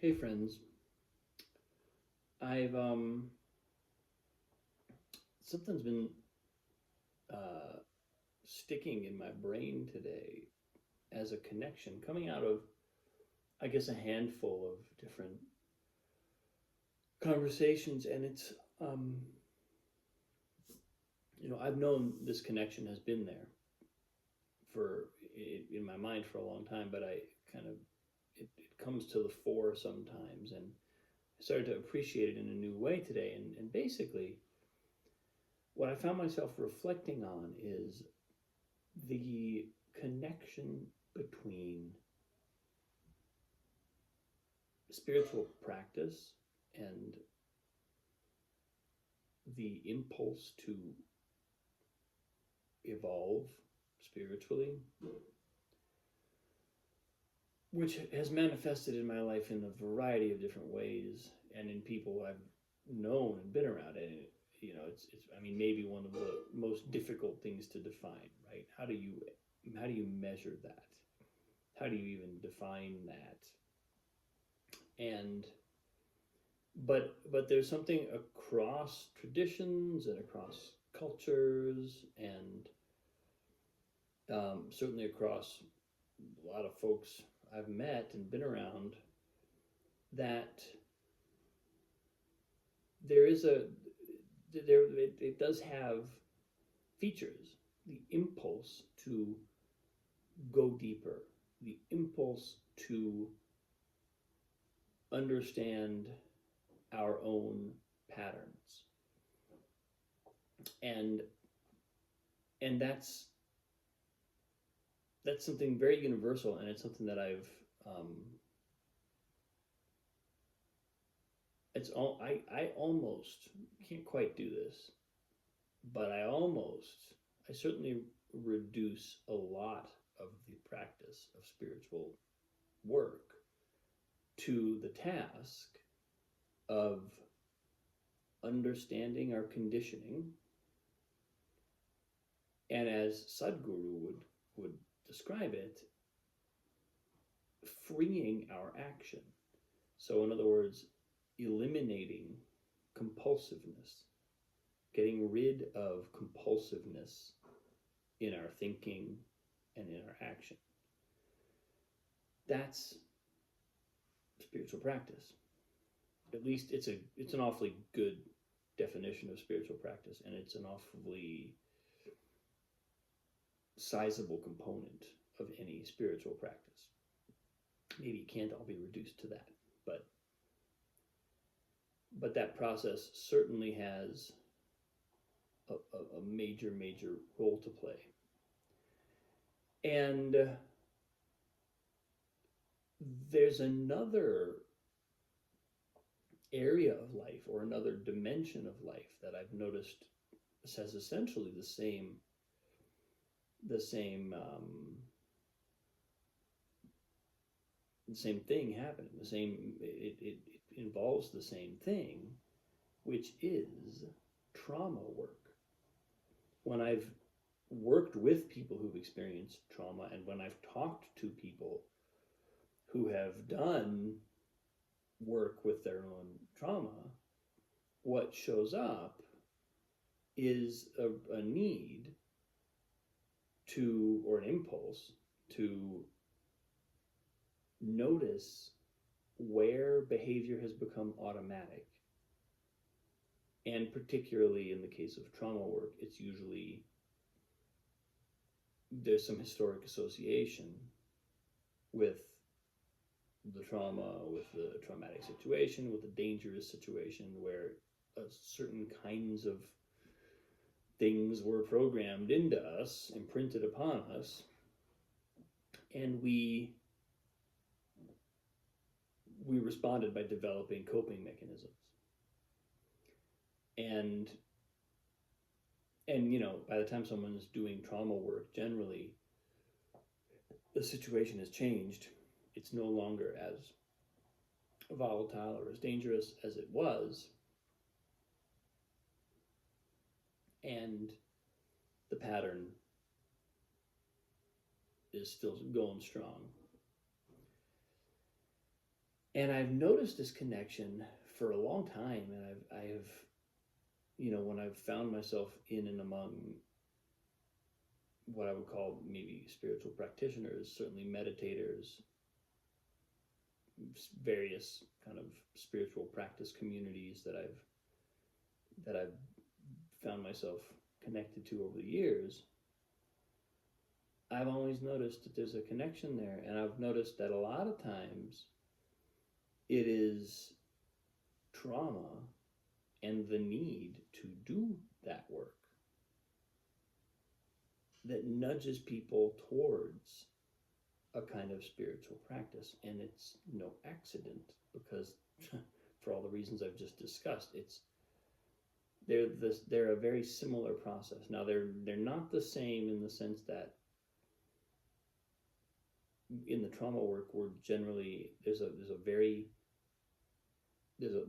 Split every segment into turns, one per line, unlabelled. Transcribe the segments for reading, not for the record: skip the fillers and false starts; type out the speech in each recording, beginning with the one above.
Hey friends, I've something's been uh, sticking in my brain today as a connection coming out of, I guess, a handful of different conversations, and it's I've known this connection has been there for in my mind for a long time, but I kind of it comes to the fore sometimes, and I started to appreciate it in a new way today, and basically what I found myself reflecting on is the connection between spiritual practice and the impulse to evolve spiritually, which has manifested in my life in a variety of different ways and in people I've known and been around. And it's I mean, maybe one of the most difficult things to define, right? How do you measure that? How do you even define that? And but there's something across traditions and across cultures and certainly across a lot of folks I've met and been around that there is a it does have features, the impulse to go deeper, the impulse to understand our own patterns, and that's something very universal, and it's something that um, it's all I almost can't quite do this, but I certainly reduce a lot of the practice of spiritual work to the task of understanding our conditioning, and as Sadhguru would describe it, freeing our action. So, in other words, eliminating compulsiveness, getting rid of compulsiveness in our thinking and in our action. That's spiritual practice. At least it's an awfully good definition of spiritual practice, and it's an awfully sizable component of any spiritual practice. Maybe it can't all be reduced to that, but that process certainly has a major role to play. And there's another area of life or another dimension of life that I've noticed has essentially the same thing happening. It involves the same thing, which is trauma work. When I've worked with people who've experienced trauma, and when I've talked to people who have done work with their own trauma, what shows up is a need to, or an impulse to notice where behavior has become automatic. And particularly in the case of trauma work, it's usually there's some historic association with the trauma, with the traumatic situation, with the dangerous situation where certain kinds of things were programmed into us, imprinted upon us, and we responded by developing coping mechanisms. And by the time someone is doing trauma work, generally the situation has changed. It's no longer as volatile or as dangerous as it was, and the pattern is still going strong. And I've noticed this connection for a long time, and I've when I've found myself in and among what I would call maybe spiritual practitioners, certainly meditators, various kind of spiritual practice communities that I've found myself connected to over the years, I've always noticed that there's a connection there. And I've noticed that a lot of times it is trauma and the need to do that work that nudges people towards a kind of spiritual practice. And it's no accident, because for all the reasons I've just discussed, they're a very similar process. Now they're not the same in the sense that in the trauma work, we're generally there's at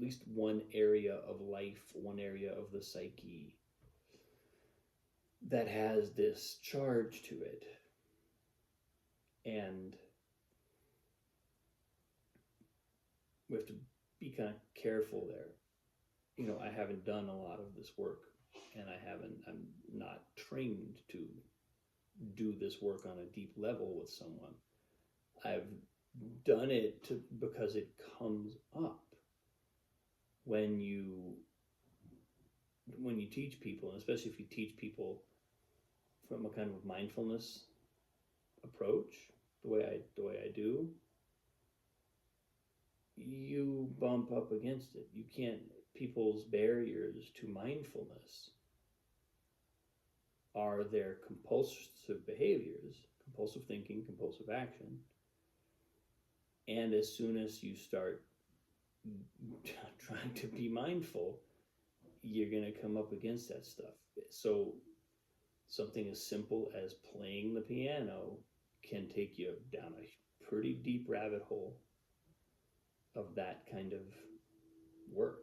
least one area of life, one area of the psyche that has this charge to it. And we have to be kind of careful there. I haven't done a lot of this work, and I'm not trained to do this work on a deep level with someone. I've done it because it comes up when you teach people, and especially if you teach people from a kind of mindfulness approach, the way I do, you bump up against it. You can't. People's barriers to mindfulness are their compulsive behaviors, compulsive thinking, compulsive action. And as soon as you start trying to be mindful, you're going to come up against that stuff. So something as simple as playing the piano can take you down a pretty deep rabbit hole of that kind of work.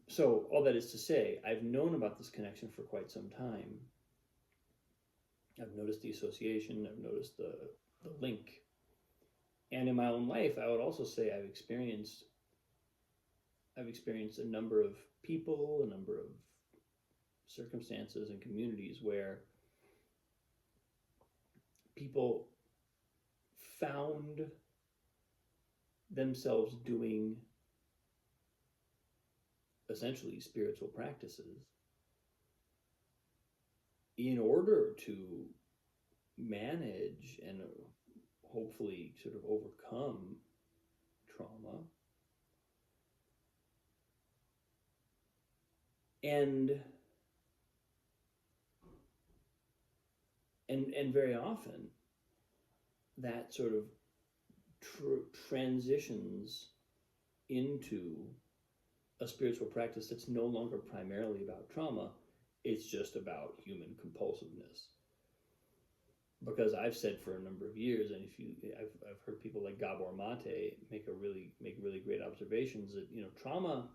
So all that is to say, I've known about this connection for quite some time. I've noticed the association, I've noticed the link. And in my own life, I would also say I've experienced a number of people, a number of circumstances and communities where people found themselves doing essentially spiritual practices in order to manage and hopefully sort of overcome trauma. And very often that sort of transitions into a spiritual practice that's no longer primarily about trauma. It's just about human compulsiveness. Because I've said for a number of years, and I've heard people like Gabor Mate make really great observations that trauma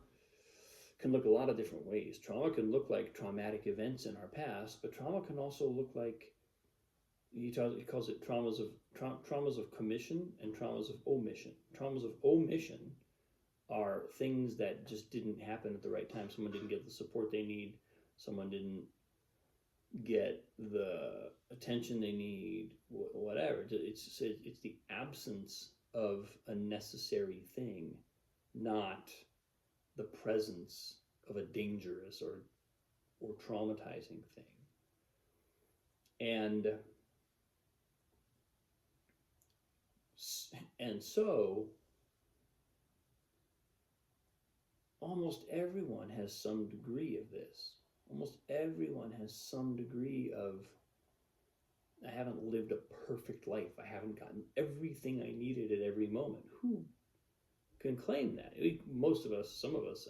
can look a lot of different ways. Trauma can look like traumatic events in our past, but trauma can also look like he calls it traumas of commission and traumas of omission. Traumas of omission are things that just didn't happen at the right time. Someone didn't get the support they need. Someone didn't get the attention they need, whatever. It's the absence of a necessary thing, not the presence of a dangerous or traumatizing thing. And so almost everyone has some degree of this. Almost everyone has some degree of, I haven't lived a perfect life. I haven't gotten everything I needed at every moment. Who can claim that? Most of us, some of us,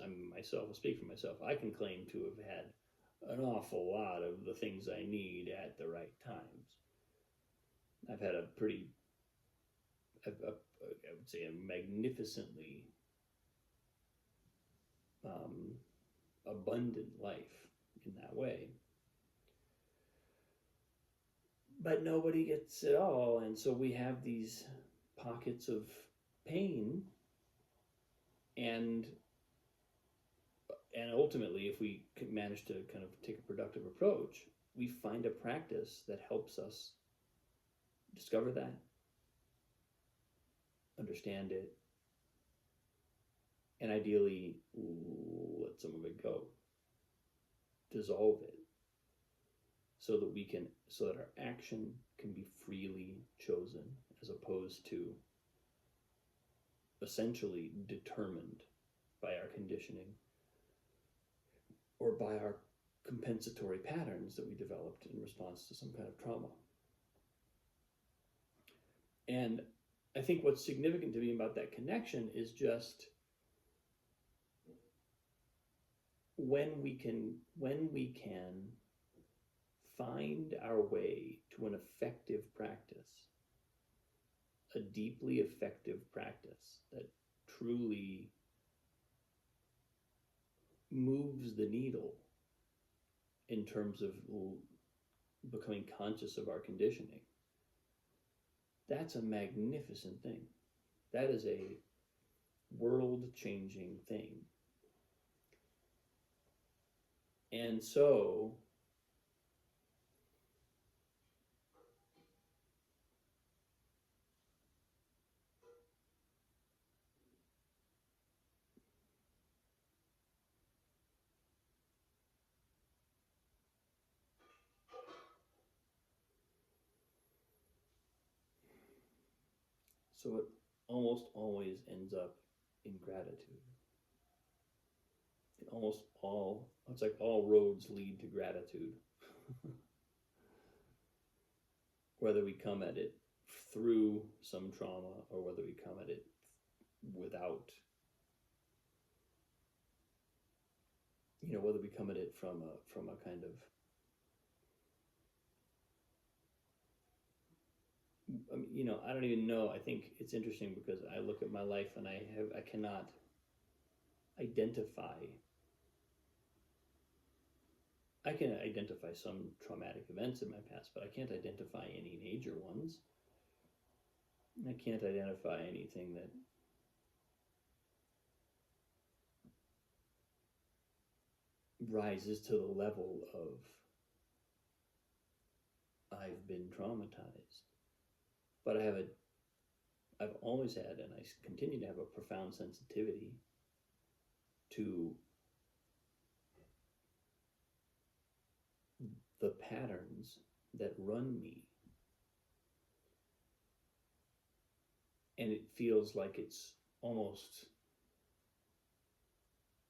I'll speak for myself, I can claim to have had an awful lot of the things I need at the right times. I've had I would say a magnificently abundant life in that way. But nobody gets it all, and so we have these pockets of pain, and ultimately, if we can manage to kind of take a productive approach, we find a practice that helps us discover that, understand it, and ideally let some of it go, dissolve it, so that our action can be freely chosen, as opposed to essentially determined by our conditioning or by our compensatory patterns that we developed in response to some kind of trauma. And I think what's significant to me about that connection is just when we can find our way to an effective practice, a deeply effective practice that truly moves the needle in terms of becoming conscious of our conditioning. That's a magnificent thing. That is a world-changing thing. And so it almost always ends up in gratitude. It's like all roads lead to gratitude. Whether we come at it through some trauma or whether we come at it without, whether we come at it from a kind of, I don't even know. I think it's interesting because I look at my life and I cannot identify. I can identify some traumatic events in my past, but I can't identify any major ones. I can't identify anything that rises to the level of I've been traumatized. But I've always had, and I continue to have, a profound sensitivity to the patterns that run me. And it feels like it's almost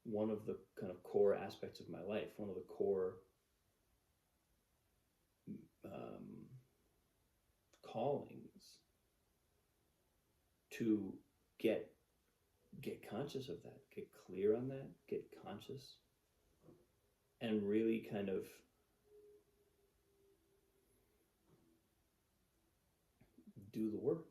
one of the kind of core aspects of my life, one of the core callings to get conscious of that, get clear on that, get conscious, and really kind of do the work.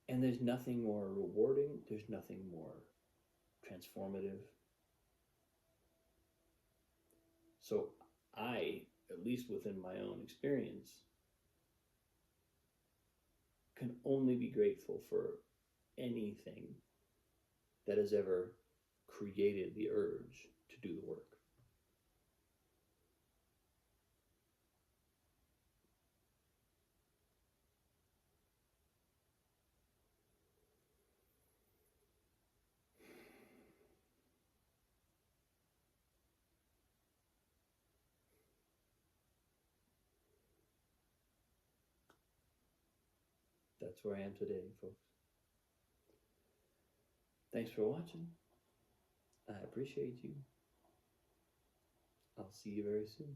And there's nothing more rewarding, there's nothing more transformative. So I, at least within my own experience, can only be grateful for anything that has ever created the urge to do the work. That's where I am today, folks. Thanks for watching. I appreciate you. I'll see you very soon.